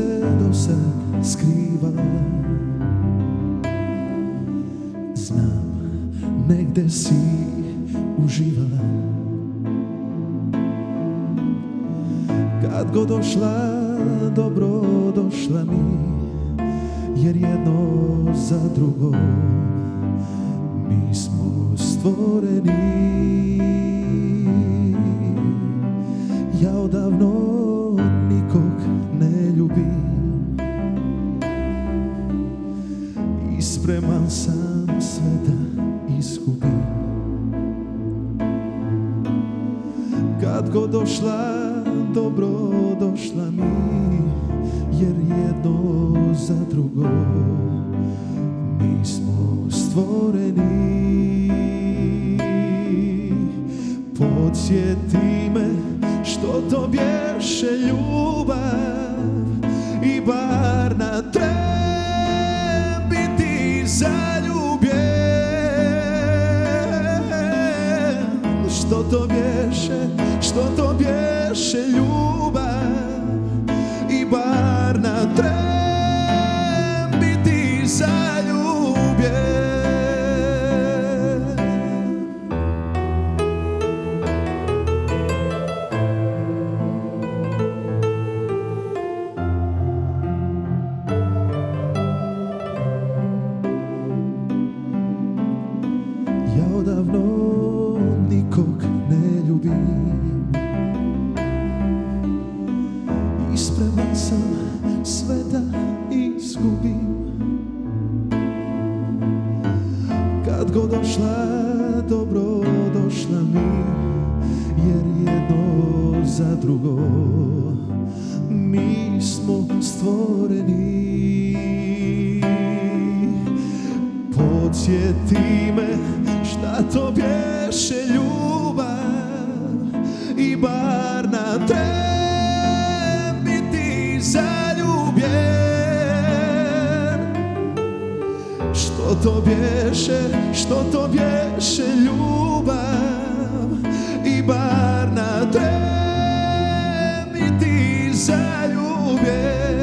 se do sad skrivala. Znam, negde si uživala. Kad god došla, dobro došla mi, jer jedno za drugo mi smo stvoreni. Ja odavno nikog ne ljubim i spreman sam sve da izgubim. Kad god došla, dobro došla mi, jer jedno za drugo mi smo stvoreni. Podsjeti me što to bješe ljubav i bar na tren biti zaljubljen. Što to bješe ljubav i bar na tren biti zaljubljen. Ja odavno nikog ne ljubim i spreman sam sve da izgubim. Kad god došla, dobro došla mi, jer jedno za drugo mi smo stvoreni. Podsjeti me šta to bješe ljubav i bar na tren biti zaljubljen. Što to bješe ljubav i bar na tren biti zaljubljen.